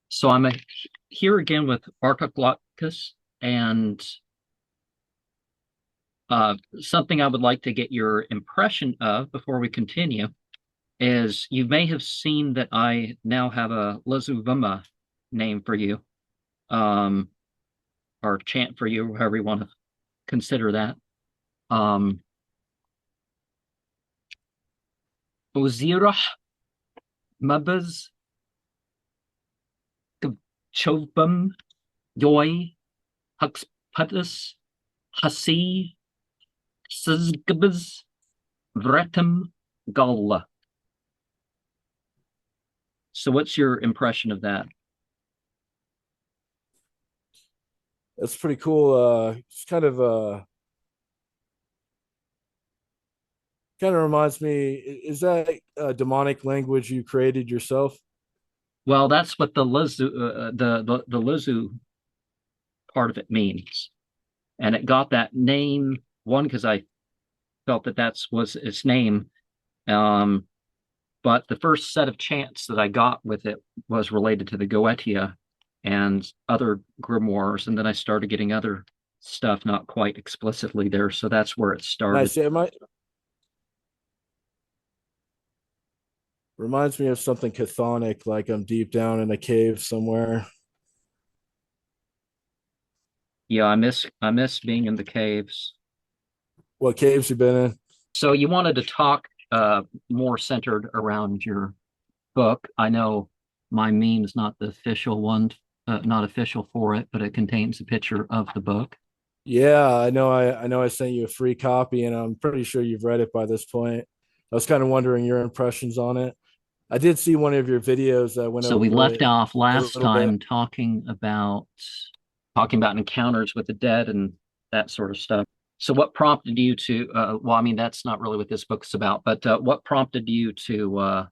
So here again with Bartok Lycus, and something I would like to get your impression of before we continue is you may have seen that I now have a Lzwvmmh name for you, um, or chant for you, however you want to consider that. Um, Ozirh Mabaz Gchobum Yoy Hxpds Hsi xzgbz vretm gall. So what's your impression of that? That's pretty cool. It's kind of reminds me. Is that a demonic language you created yourself? Well, that's what the Lizu part of it means, and it got that name one because I felt that that's was its name. Um, but the first set of chants that I got with it was related to the Goetia and other grimoires, and then I started getting other stuff not quite explicitly there, so that's where it started. Nice. Yeah, it might reminds me of something chthonic, like I'm deep down in a cave somewhere. Yeah, I miss being in the caves. What caves you been in? So you wanted to talk more centered around your book. I know my meme is not the official one, not official for it, but it contains a picture of the book. Yeah, I know I sent you a free copy, and I'm pretty sure you've read it by this point. I was kind of wondering your impressions on it. I did see one of your videos that went So we over left it off a last little bit. time talking about encounters with the dead and that sort of stuff. So what prompted you to well, I mean that's not really what this book's about, but what prompted you to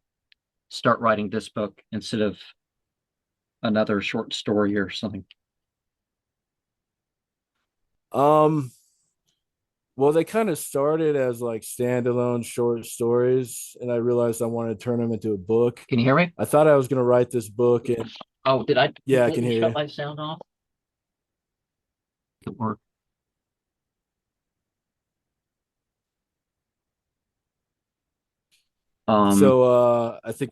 start writing this book instead of another short story or something? Um, well, they kind of started as like standalone short stories, and I realized I wanted to turn them into a book. Can you hear me? I thought I was going to write this book, and Oh, did I yeah, I can completely hear shut you. my sound off? It worked. Um, So I think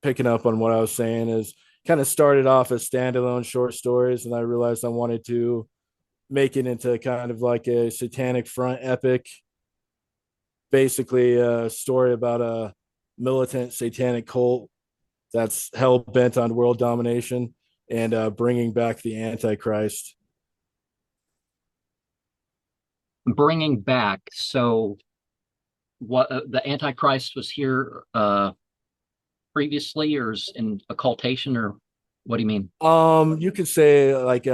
picking up on what I was saying is kind of started off as standalone short stories, and I realized I wanted to make it into kind of like a satanic front epic, basically a story about a militant satanic cult that's hell bent on world domination and bringing back the Antichrist. bringing back. So what the Antichrist was here previously, or is in occultation, or what do you mean? You could say like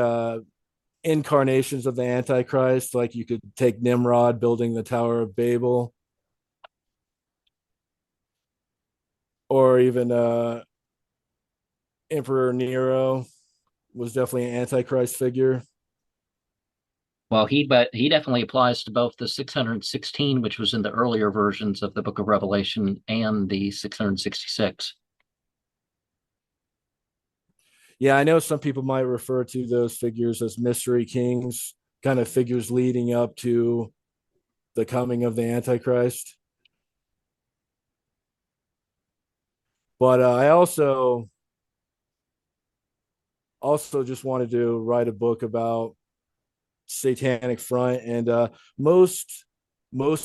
incarnations of the Antichrist, like you could take Nimrod building the Tower of Babel, or even Emperor Nero was definitely an Antichrist figure. Well, he definitely applies to both the 616, which was in the earlier versions of the Book of Revelation, and the 666. Yeah, I know some people might refer to those figures as mystery kings, kind of figures leading up to the coming of the Antichrist. But I also just wanted to write a book about satanic front, and most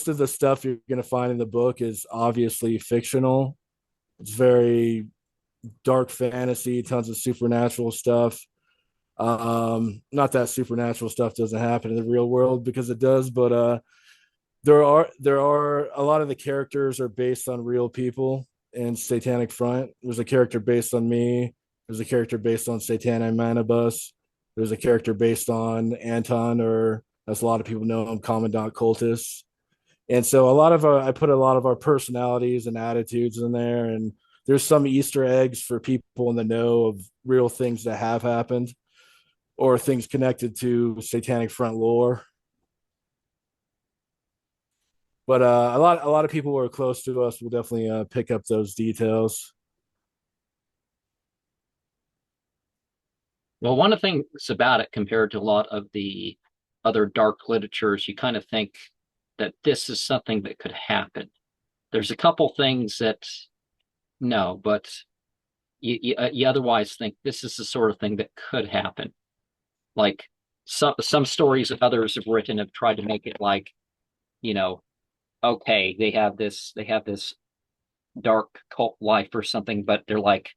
of the stuff you're going to find in the book is obviously fictional. It's very dark fantasy, tons of supernatural stuff. Not that supernatural stuff doesn't happen in the real world, because it does, but there are a lot of the characters are based on real people in Satanic Front. There's a character based on me. There's a character based on Satanic Manibus. There's a character based on Anton, or as a lot of people know him, Commandant Cultus. And so I put a lot of our personalities and attitudes in there, and there's some Easter eggs for people in the know of real things that have happened or things connected to Satanic Front lore. But a lot of people who are close to us will definitely pick up those details. Well, one of the things about it compared to a lot of the other dark literatures, you kind of think that this is something that could happen. There's a couple things that no, but you otherwise think this is the sort of thing that could happen. Like some stories that others have written have tried to make it like, you know, okay, they have this dark cult life or something, but they're like,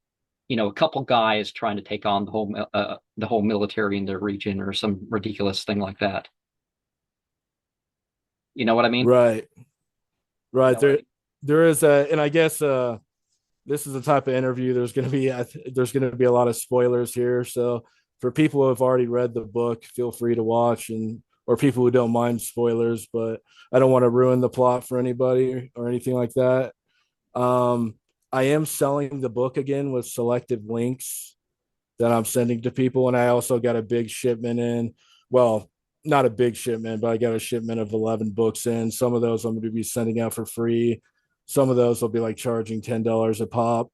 a couple guys trying to take on the whole military in their region or some ridiculous thing like that. You know what I mean? Right, You right. know what I There is a, and I guess this is the type of interview. There's going to be a lot of spoilers here. So for people who have already read the book, feel free to watch, and or people who don't mind spoilers, but I don't want to ruin the plot for anybody or anything like that. Um, I am selling the book again with selective links that I'm sending to people, and I also got a big shipment in. Well, not a big shipment, but I got a shipment of 11 books in. Some of those I'm going to be sending out for free. Some of those will be like charging $10 a pop.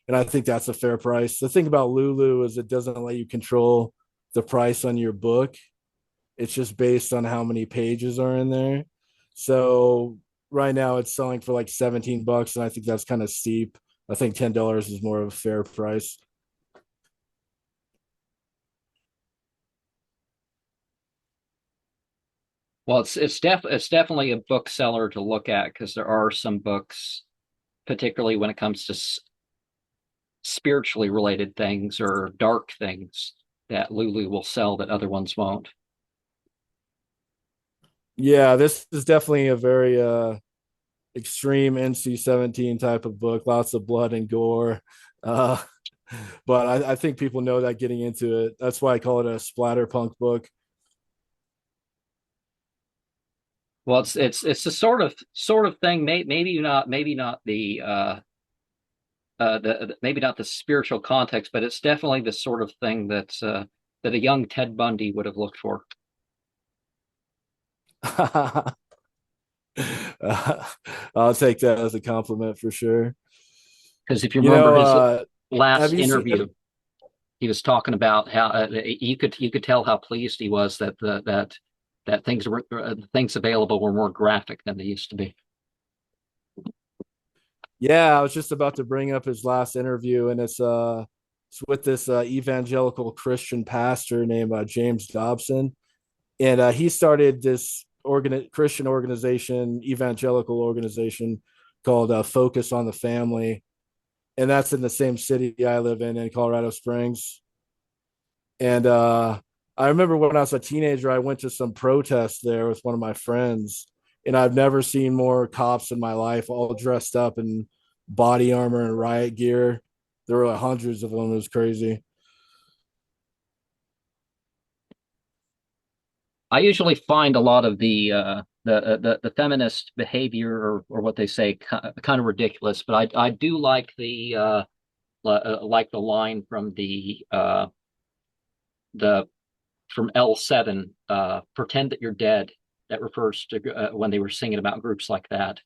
And I think that's a fair price. The thing about Lulu is it doesn't let you control the price on your book. It's just based on how many pages are in there. So right now it's selling for like 17 bucks, and I think that's kind of steep. I think $10 is more of a fair price. Well, it's definitely a bookseller to look at because there are some books, particularly when it comes to spiritually related things or dark things, that Lulu will sell that other ones won't. Yeah, this is definitely a very extreme NC-17 type of book, lots of blood and gore. Uh, but I think people know that getting into it. That's why I call it a splatterpunk book. Well, it's the sort of thing. Maybe not the maybe not the spiritual context, but it's definitely the sort of thing that a young Ted Bundy would have looked for. I'll take that as a compliment for sure. Because if you You remember know, his have last you seen? interview, he was talking about how you could tell how pleased he was that things available were more graphic than they used to be. Yeah, I was just about to bring up his last interview, and it's with this evangelical Christian pastor named James Dobson, and he started this Christian organization, evangelical organization called Focus on the Family, and that's in the same city I live in Colorado Springs. And I remember when I was a teenager, I went to some protest there with one of my friends, and I've never seen more cops in my life, all dressed up in body armor and riot gear. There were like hundreds of them. It was crazy. I usually find a lot of the feminist behavior or what they say kind of ridiculous, but I do like the line from the from L7, pretend that you're dead. That refers to when they were singing about groups like that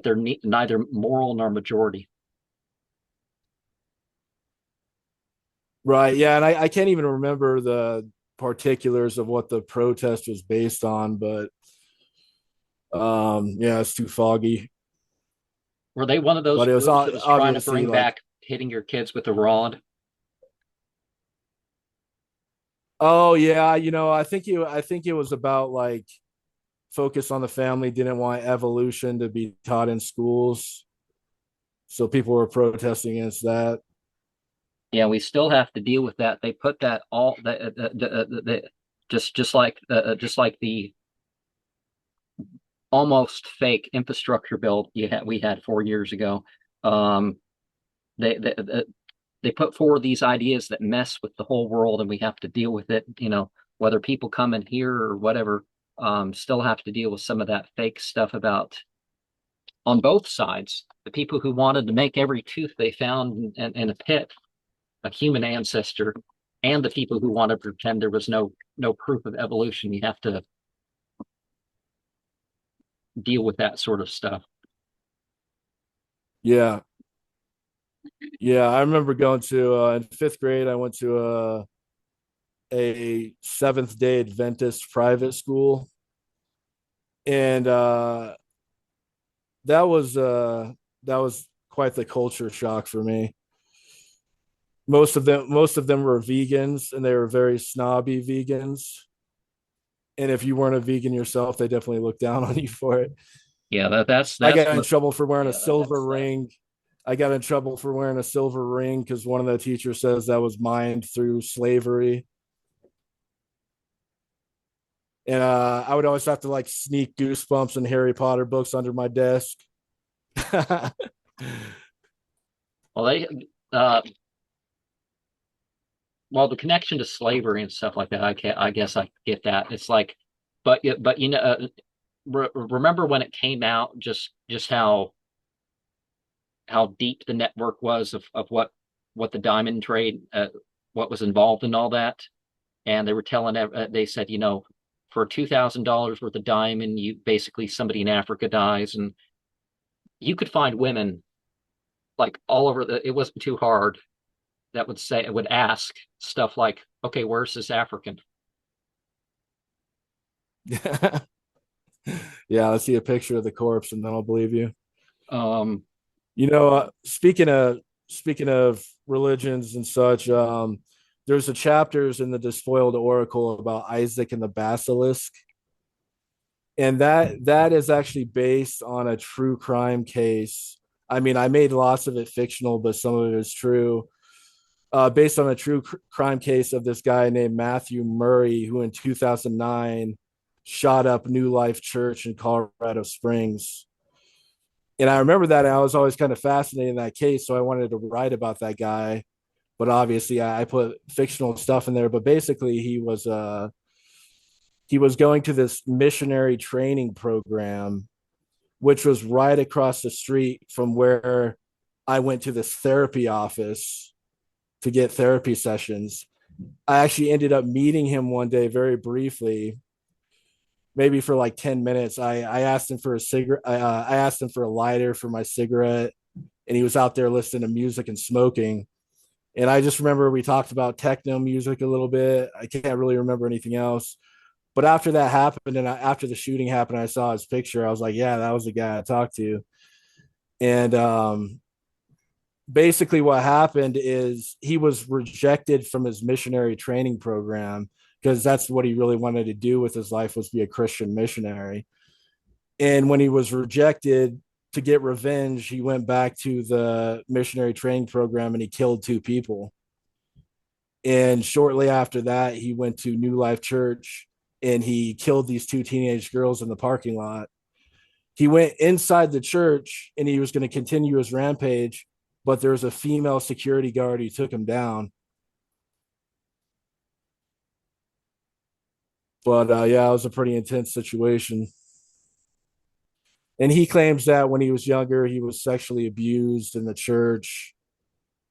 they're neither moral nor majority. Right. Yeah. And I can't even remember the particulars of what the protest was based on, but yeah, it's too foggy. Were they one of those But it was groups that was trying to obviously bring like, back hitting your kids with a rod? oh yeah, I think it was about like focus on the family, didn't want evolution to be taught in schools. So people were protesting against that. Yeah, we still have to deal with that. They put that all just like the almost fake infrastructure bill we had 4 years ago. Um, they they put forward these ideas that mess with the whole world, and we have to deal with it. Whether people come in here or whatever, still have to deal with some of that fake stuff about on both sides. The people who wanted to make every tooth they found in a pit a human ancestor, and the people who want to pretend there was no proof of evolution. You have to deal with that sort of stuff. Yeah. Yeah. I remember going to, in fifth grade, I went to a Seventh day Adventist private school. And that was, that was quite the culture shock for me. Most of them were vegans, and they were very snobby vegans. And if you weren't a vegan yourself, they definitely looked down on you for it. Yeah, I that's got in what. trouble for wearing a Yeah, silver that's that. ring. I got in trouble for wearing a silver ring because one of the teachers says that was mined through slavery. And I would always have to like sneak Goosebumps and Harry Potter books under my desk. Well, they uh, well, the connection to slavery and stuff like that, I guess I get that. It's like, but you know, remember when it came out, just how deep the network was of what the diamond trade, what was involved in all that, and they were telling, they said, you know, for $2,000 worth of diamond, you basically somebody in Africa dies, and you could find women like all over it wasn't too hard that would ask stuff like, okay, where's this African? Yeah, let's see a picture of the corpse and then I'll believe you. Um, You know, speaking of religions and such, there's a chapters in the Despoiled Oracle about Isaac and the Basilisk, and that is actually based on a true crime case. I mean, I made lots of it fictional, but some of it is true. Based on a true crime case of this guy named Matthew Murray, who in 2009 shot up New Life Church in Colorado Springs. And I remember that, and I was always kind of fascinated in that case, so I wanted to write about that guy. But obviously, I put fictional stuff in there. But basically, he was going to this missionary training program, which was right across the street from where I went to this therapy office to get therapy sessions. I actually ended up meeting him one day very briefly, maybe for like 10 minutes. I asked him for a cigarette. I asked him for a lighter for my cigarette, and he was out there listening to music and smoking. And I just remember we talked about techno music a little bit. I can't really remember anything else. But after that happened, and after the shooting happened, I saw his picture. I was like, yeah, that was the guy I talked to. And basically, what happened is he was rejected from his missionary training program because that's what he really wanted to do with his life, was be a Christian missionary. And when he was rejected, to get revenge, he went back to the missionary training program and he killed two people. And shortly after that, he went to New Life Church and he killed these two teenage girls in the parking lot. He went inside the church and he was going to continue his rampage, but there was a female security guard who took him down. But yeah, it was a pretty intense situation. And he claims that when he was younger, he was sexually abused in the church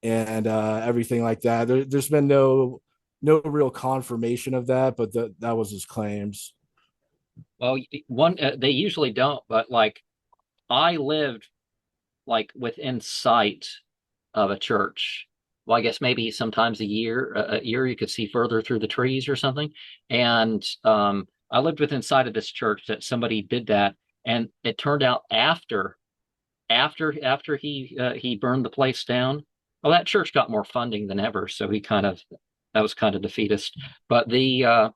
and everything like that. There's been no real confirmation of that, but that was his claims. well, one they usually don't, but like I lived like within sight of a church. Well, I guess maybe sometimes a year you could see further through the trees or something. And I lived within sight of this church that somebody did that, and it turned out after he burned the place down. Well, that church got more funding than ever, so he kind of that was kind of defeatist. But the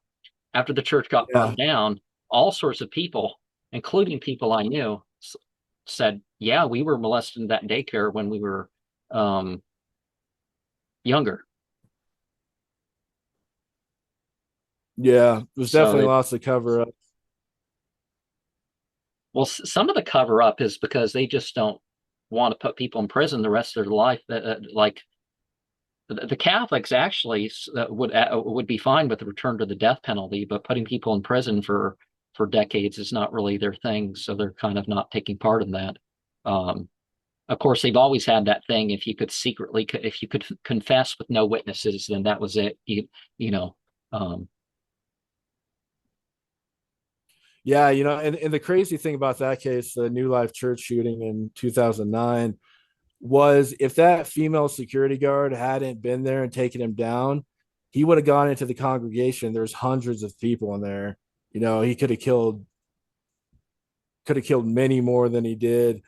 after the church got Yeah, burned down, all sorts of people, including people I knew, said, "Yeah, we were molested in that daycare when we were um, younger." yeah, there's So definitely it, lots to cover up. well, some of the cover up is because they just don't want to put people in prison the rest of their life. Like the Catholics actually would be fine with the return to the death penalty, but putting people in prison for decades is not really their thing. So they're kind of not taking part in that. Um, of course, they've always had that thing. If you could confess with no witnesses, then that was it. You know. Um, Yeah, and the crazy thing about that case, the New Life Church shooting in 2009, was if that female security guard hadn't been there and taken him down, he would have gone into the congregation. There's hundreds of people in there. He could have killed many more than he did.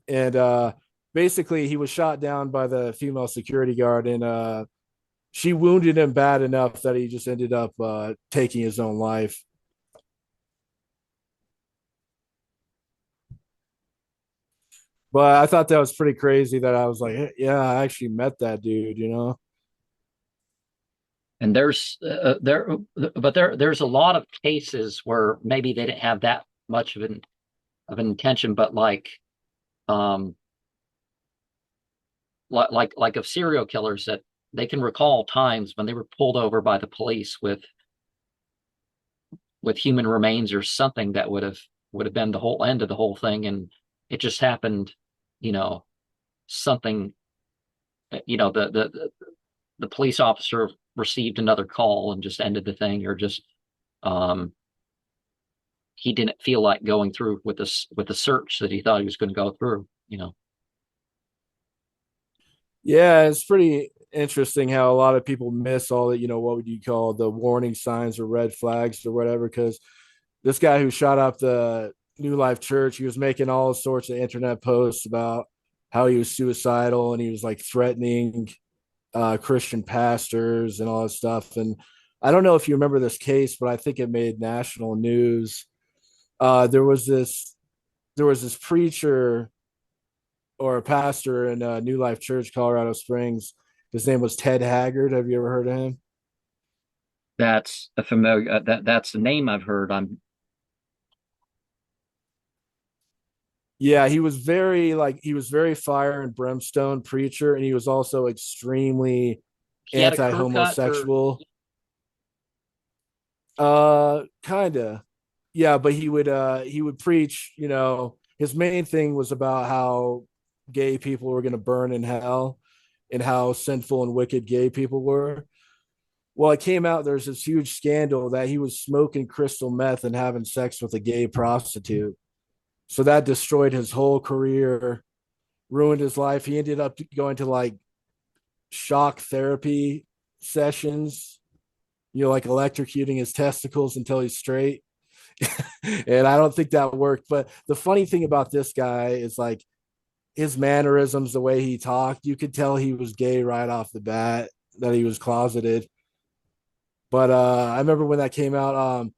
And basically he was shot down by the female security guard, and she wounded him bad enough that he just ended up taking his own life. But I thought that was pretty crazy that I was like, yeah, I actually met that dude. And there's a lot of cases where maybe they didn't have that much of an intention, but um like of serial killers that they can recall times when they were pulled over by the police with human remains or something that would have been the whole end of the whole thing, and it just happened, you know, something, the police officer received another call and just ended the thing, or just um he didn't feel like going through with the search that he thought he was going to go through. Yeah, it's pretty interesting how a lot of people miss all the, what would you call the warning signs or red flags or whatever. Because this guy who shot up the New Life Church, he was making all sorts of internet posts about how he was suicidal, and he was like threatening Christian pastors and all that stuff. And I don't know if you remember this case, but I think it made national news. There was this preacher or a pastor in New Life Church, Colorado Springs. His name was Ted Haggard. Have you ever heard of him? That's a familiar that's the name I've heard. Yeah, he was very fire and brimstone preacher, and he was also extremely He had a crew cut, or anti-homosexual. Kinda. Yeah, but he would preach, his main thing was about how gay people were gonna burn in hell and how sinful and wicked gay people were. Well, it came out there's this huge scandal that he was smoking crystal meth and having sex with a gay prostitute. So that destroyed his whole career, ruined his life. He ended up going to like shock therapy sessions, like electrocuting his testicles until he's straight. And I don't think that worked. But the funny thing about this guy is like his mannerisms, the way he talked, you could tell he was gay right off the bat, that he was closeted. But I remember when that came out.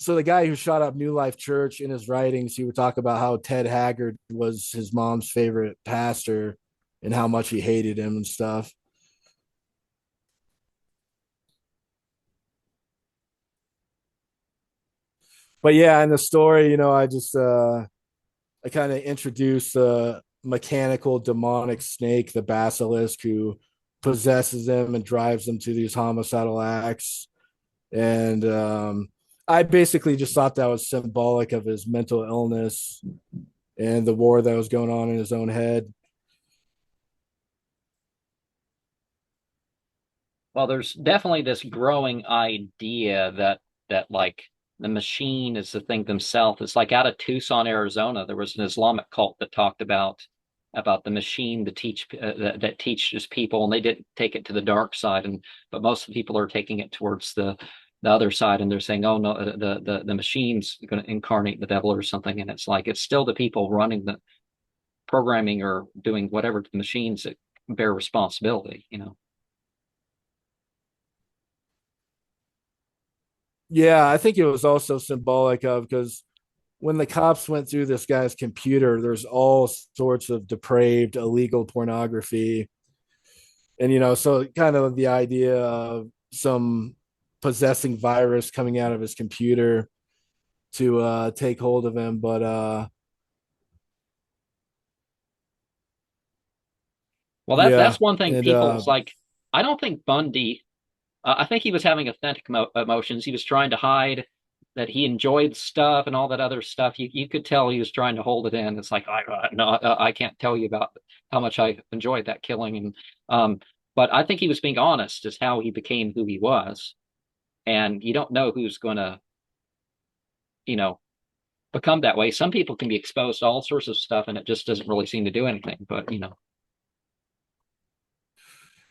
So the guy who shot up New Life Church, in his writings, he would talk about how Ted Haggard was his mom's favorite pastor and how much he hated him and stuff. But yeah, in the story, I kind of introduced the mechanical demonic snake, the basilisk, who possesses them and drives them to these homicidal acts. And I basically just thought that was symbolic of his mental illness and the war that was going on in his own head. well, there's definitely this growing idea that like the machine is the thing themselves. It's like out of Tucson, Arizona, there was an Islamic cult that talked about the machine that teaches people, and they didn't take it to the dark side, and but most of the people are taking it towards the other side, and they're saying, oh no, the machine's going to incarnate the devil or something, and it's like it's still the people running the programming or doing whatever to the machines that bear responsibility. Yeah, I think it was also symbolic of, because when the cops went through this guy's computer, there's all sorts of depraved, illegal pornography. And, so kind of the idea of some possessing virus coming out of his computer to take hold of him. But Well, yeah, that's one thing and people was like. I don't think Bundy. I think he was having authentic emotions. He was trying to hide that he enjoyed stuff and all that other stuff. You could tell he was trying to hold it in. It's like no, I can't tell you about how much I enjoyed that killing, and but I think he was being honest as how he became who he was. And you don't know who's going to, you know, become that way. Some people can be exposed to all sorts of stuff and it just doesn't really seem to do anything. But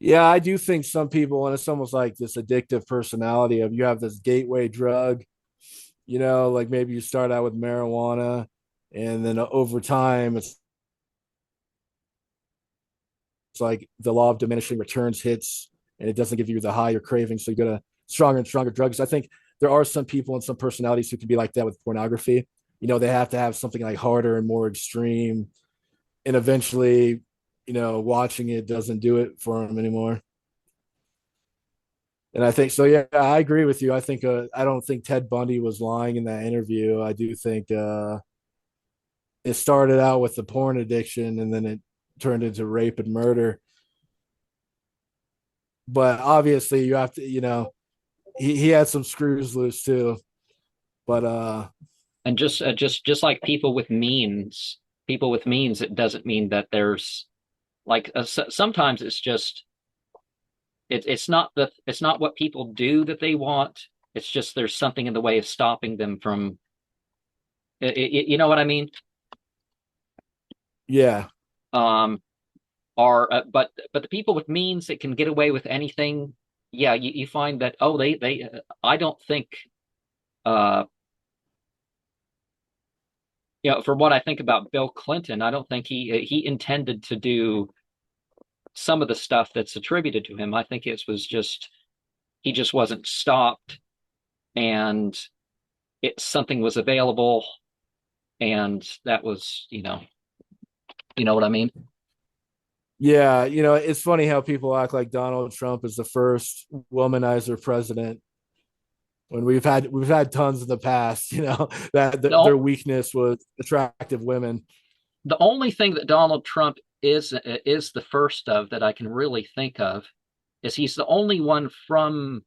Yeah, I do think some people, and it's almost like this addictive personality of you have this gateway drug, like maybe you start out with marijuana and then over time it's like the law of diminishing returns hits and it doesn't give you the high you're craving. So you go to stronger and stronger drugs. I think there are some people and some personalities who can be like that with pornography. They have to have something like harder and more extreme. And eventually, watching it doesn't do it for them anymore. And I think so. Yeah, I agree with you. I think I don't think Ted Bundy was lying in that interview. I do think it started out with the porn addiction and then it turned into rape and murder. But obviously, you have to, he had some screws loose too. But and just like people with means, it doesn't mean that there's like sometimes it's just it's not what people do that they want. It's just there's something in the way of stopping them from you know what I mean? yeah, Um, are but the people with means that can get away with anything, yeah, you find that they I don't think uh for what I think about Bill Clinton, I don't think he intended to do some of the stuff that's attributed to him. I think it was just he just wasn't stopped, and something was available, and that was you know what I mean. yeah. It's funny how people act like Donald Trump is the first womanizer president when we've had tons in the past. That their No, weakness was attractive women. the only thing that Donald Trump is the first of that I can really think of is he's the only one from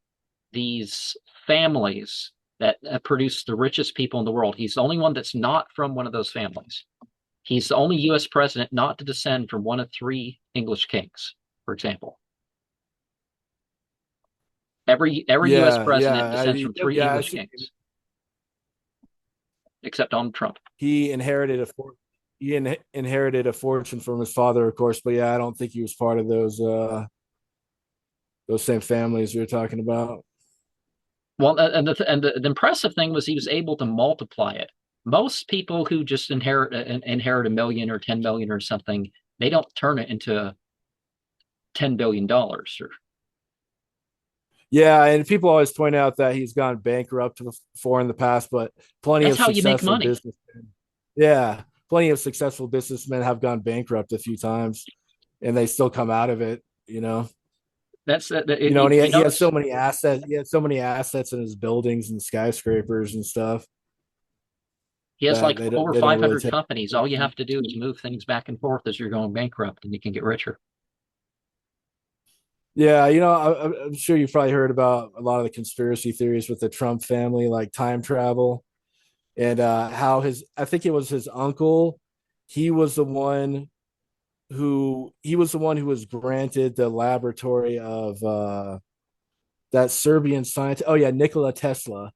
these families that produce the richest people in the world. He's the only one that's not from one of those families. He's the only U.S. president not to descend from one of three English kings, for example. Every U.S. Yeah, president yeah, descends from three yeah. English kings, except Donald Trump. He inherited inherited a fortune from his father, of course, but yeah, I don't think he was part of those same families you're talking about. Well, and the impressive thing was he was able to multiply it. Most people who just inherit a million or 10 million or something, they don't turn it into $10 billion. Or Yeah, and people always point out that he's gone bankrupt before in the past, but plenty that's of how you make successful money. businessmen. Yeah, plenty of successful businessmen have gone bankrupt a few times, and they still come out of it. That's And if you he has notice, so many assets. He has so many assets in his buildings and skyscrapers and stuff he has that like over they don't really 500 take. companies. All you have to do is move things back and forth as you're going bankrupt, and you can get richer. Yeah, I'm sure you've probably heard about a lot of the conspiracy theories with the Trump family, like time travel, and how I think it was his uncle, he was the one who was granted the laboratory of that Serbian scientist. Oh yeah, Nikola Tesla.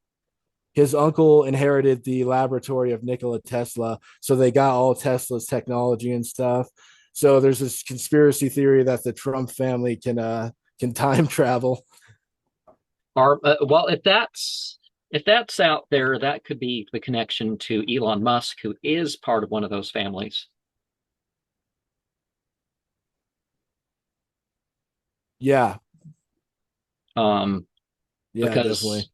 His uncle inherited the laboratory of Nikola Tesla, so they got all Tesla's technology and stuff. So there's this conspiracy theory that the Trump family can time travel. Or well, if that's out there, that could be the connection to Elon Musk, who is part of one of those families. Yeah, Um, yeah, because definitely.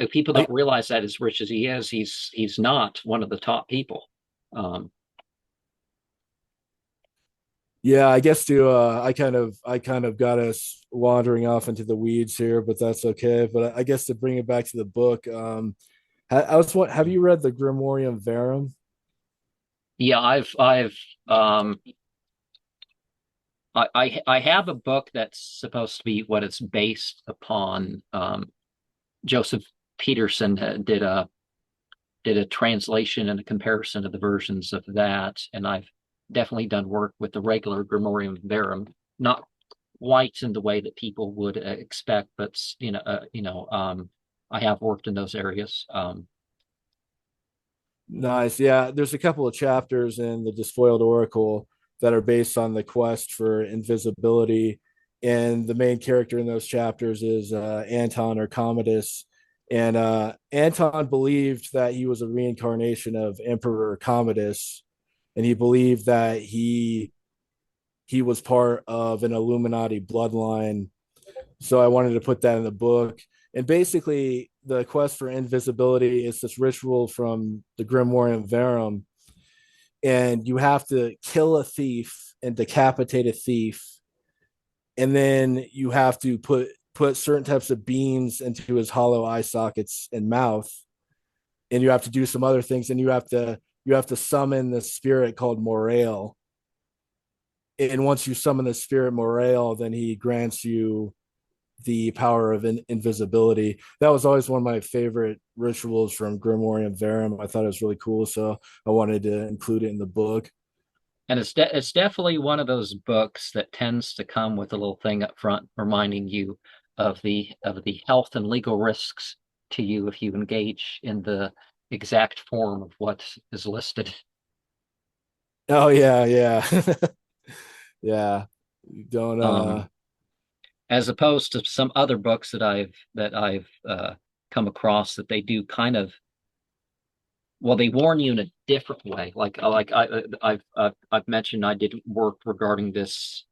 people I don't realize that as rich as he is, he's not one of the top people. Um, Yeah, I guess to I kind of got us wandering off into the weeds here, but that's okay. But I guess to bring it back to the book, I was what have you read the Grimorium Verum? yeah, um, I have a book that's supposed to be what it's based upon. Joseph Peterson did a translation and a comparison of the versions of that, and I've definitely done work with the regular Grimorium Verum, not quite in the way that people would expect, but I have worked in those areas. Nice. Yeah, there's a couple of chapters in the Despoiled Oracle that are based on the quest for invisibility, and the main character in those chapters is Anton or Commodus. And Anton believed that he was a reincarnation of Emperor Commodus, and he believed that he was part of an Illuminati bloodline. So I wanted to put that in the book. And basically, the quest for invisibility is this ritual from the Grimoire Verum, and you have to kill a thief and decapitate a thief, and then you have to put certain types of beans into his hollow eye sockets and mouth, and you have to do some other things, and you have to summon the spirit called Morale. And once you summon the spirit Morale, then he grants you the power of invisibility. That was always one of my favorite rituals from Grimoire Verum. I thought it was really cool, so I wanted to include it in the book. And it's definitely one of those books that tends to come with a little thing up front reminding you of the health and legal risks to you if you engage in the exact form of what is listed. Oh yeah, yeah. Yeah. You don't Um, as opposed to some other books that I've come across that they do kind of, well, they warn you in a different way. I've mentioned I did work regarding this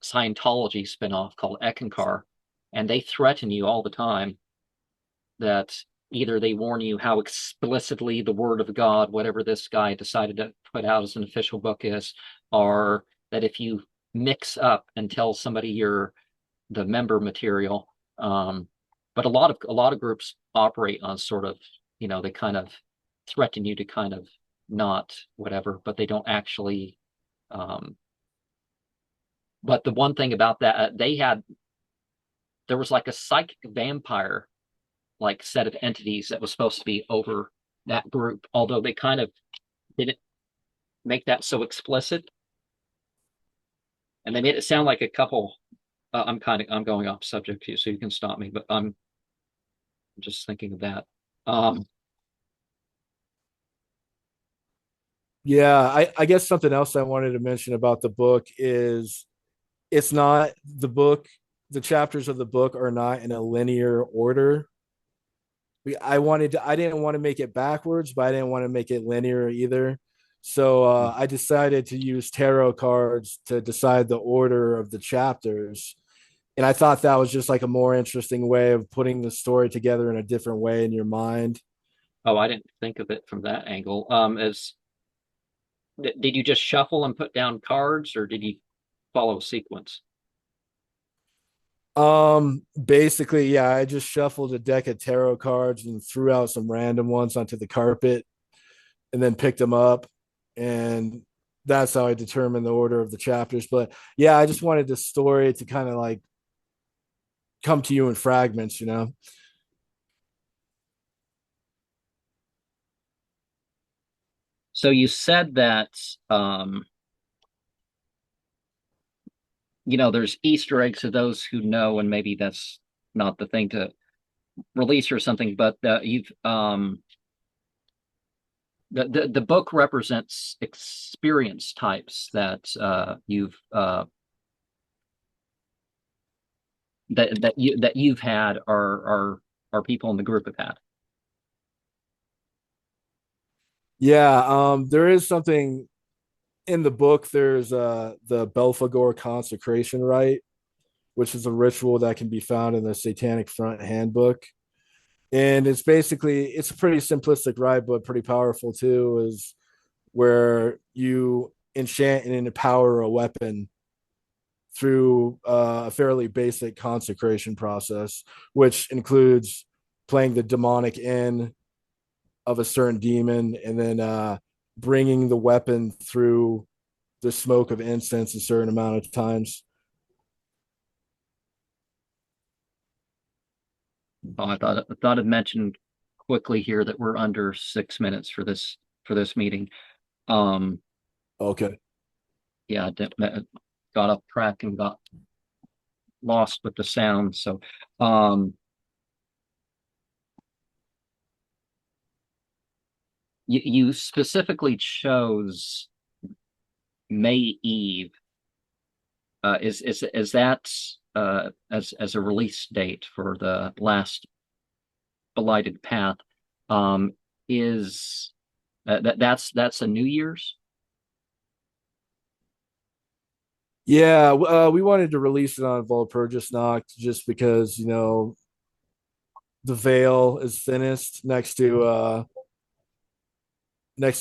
Scientology spinoff called Ekankar, and they threaten you all the time that either they warn you how explicitly the word of God, whatever this guy decided to put out as an official book is, or that if you mix up and tell somebody you're the member material, but a lot of groups operate on sort of, they kind of threaten you to kind of not whatever, but they don't actually. But the one thing about that, there was like a psychic vampire like set of entities that was supposed to be over that group, although they kind of didn't make that so explicit, and they made it sound like a couple. I'm going off subject here, so you can stop me, but I'm just thinking of that. Um, Yeah, I guess something else I wanted to mention about the book is it's not the book, the chapters of the book are not in a linear order. I didn't want to make it backwards, but I didn't want to make it linear either. So I decided to use tarot cards to decide the order of the chapters. And I thought that was just like a more interesting way of putting the story together in a different way in your mind. oh, I didn't think of it from that angle. As did you just shuffle and put down cards, or did you follow a sequence? Basically, yeah, I just shuffled a deck of tarot cards and threw out some random ones onto the carpet and then picked them up. And that's how I determined the order of the chapters. But yeah, I just wanted the story to kind of like come to you in fragments, you know? So you said that there's Easter eggs to those who know, and maybe that's not the thing to release or something, but you've the book represents experience types that you've had, or people in the group have had. Yeah, there is something in the book. There's the Belphegor consecration rite, which is a ritual that can be found in the Satanic Front handbook. And it's a pretty simplistic rite, but pretty powerful too, is where you enchant and empower a weapon through a fairly basic consecration process, which includes playing the demonic in of a certain demon and then bringing the weapon through the smoke of incense a certain amount of times. Oh, I thought I'd mentioned quickly here that we're under 6 minutes for this meeting. Um, Okay. yeah, got off track and got lost with the sound. So, um, you specifically chose May Eve. Is that as a release date for the last Belighted Path? Is that's a New Year's? Yeah, we wanted to release it on Walpurgis Nacht just because the veil is thinnest next to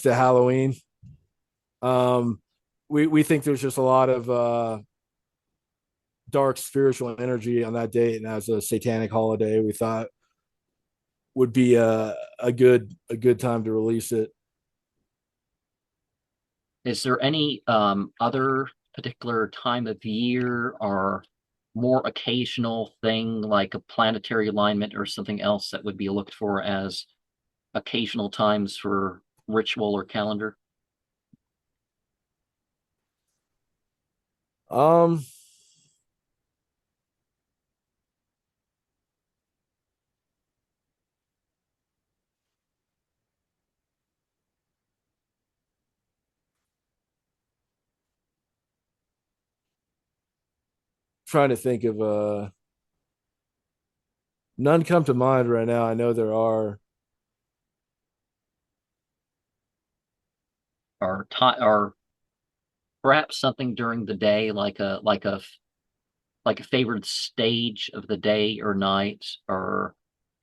Halloween. Um, we think there's just a lot of dark spiritual energy on that date, and as a satanic holiday, we thought would be a good time to release it. Is there any other particular time of year or more occasional thing like a planetary alignment or something else that would be looked for as occasional times for ritual or calendar? Um, Trying to think of none come to mind right now. I know there are. Or perhaps something during the day like a favored stage of the day or night or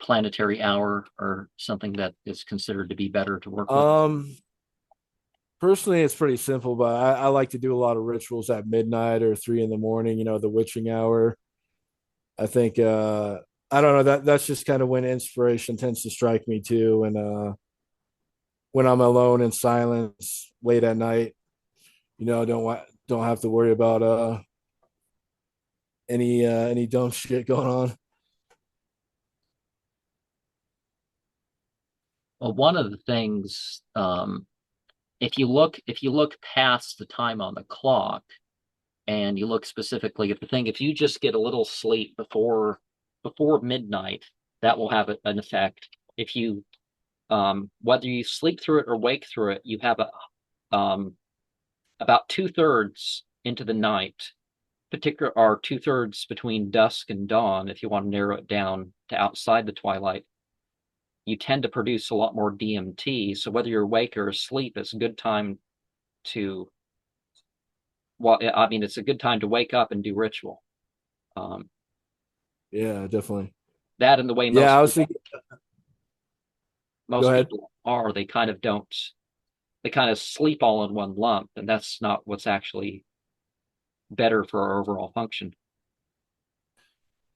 planetary hour or something that is considered to be better to work with? Um, Personally, it's pretty simple, but I like to do a lot of rituals at midnight or 3 in the morning. The witching hour. I think I don't know, that's just kind of when inspiration tends to strike me too, and when I'm alone in silence late at night. Don't have to worry about any dumb shit going on. Well, one of the things, if you look past the time on the clock and you look specifically at the thing, if you just get a little sleep before midnight, that will have an effect. If you whether you sleep through it or wake through it, you have about 2/3 into the night, particular or 2/3 between dusk and dawn. If you want to narrow it down to outside the twilight, you tend to produce a lot more DMT. So whether you're awake or asleep, it's a good time to, well, I mean, it's a good time to wake up and do ritual. Um, Yeah, definitely. that and the way Yeah, most I was people thinking. Go most ahead. people are, they kind of don't, they kind of sleep all in one lump, and that's not what's actually better for our overall function.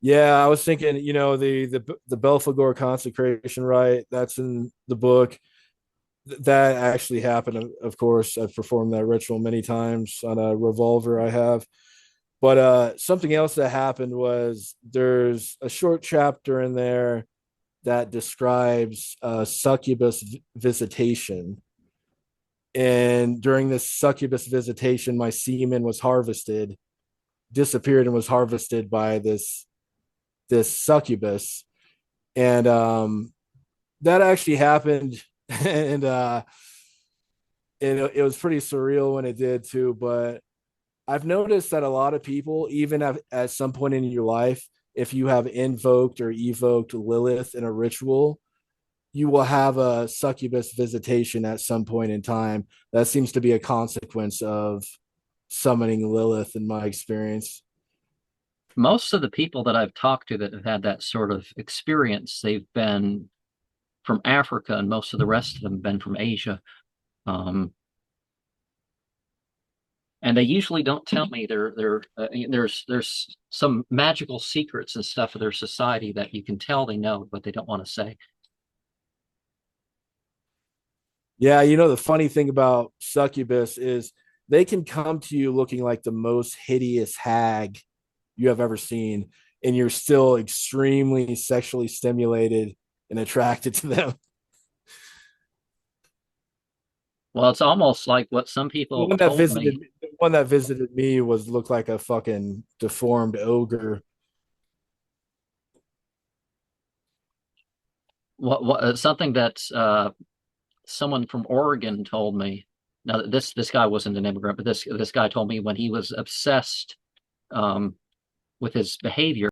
Yeah, I was thinking. The Belphegor consecration, right? That's in the book. That actually happened. Of course, I've performed that ritual many times on a revolver I have. But something else that happened was there's a short chapter in there that describes succubus visitation. And during this succubus visitation, my semen was harvested, disappeared, and was harvested by this succubus. And that actually happened, and it was pretty surreal when it did too. But I've noticed that a lot of people, even at some point in your life, if you have invoked or evoked Lilith in a ritual, you will have a succubus visitation at some point in time. That seems to be a consequence of summoning Lilith, in my experience. Most of the people that I've talked to that have had that sort of experience, they've been from Africa, and most of the rest of them have been from Asia. Um, and they usually don't tell me there's some magical secrets and stuff of their society that you can tell they know, but they don't want to say. Yeah, the funny thing about succubus is they can come to you looking like the most hideous hag you have ever seen, and you're still extremely sexually stimulated and attracted to them. Well, it's almost like what some people have told me. The one that visited me was looked like a fucking deformed ogre. What something that's someone from Oregon told me. Now this guy wasn't an immigrant, but this guy told me when he was obsessed with his behavior,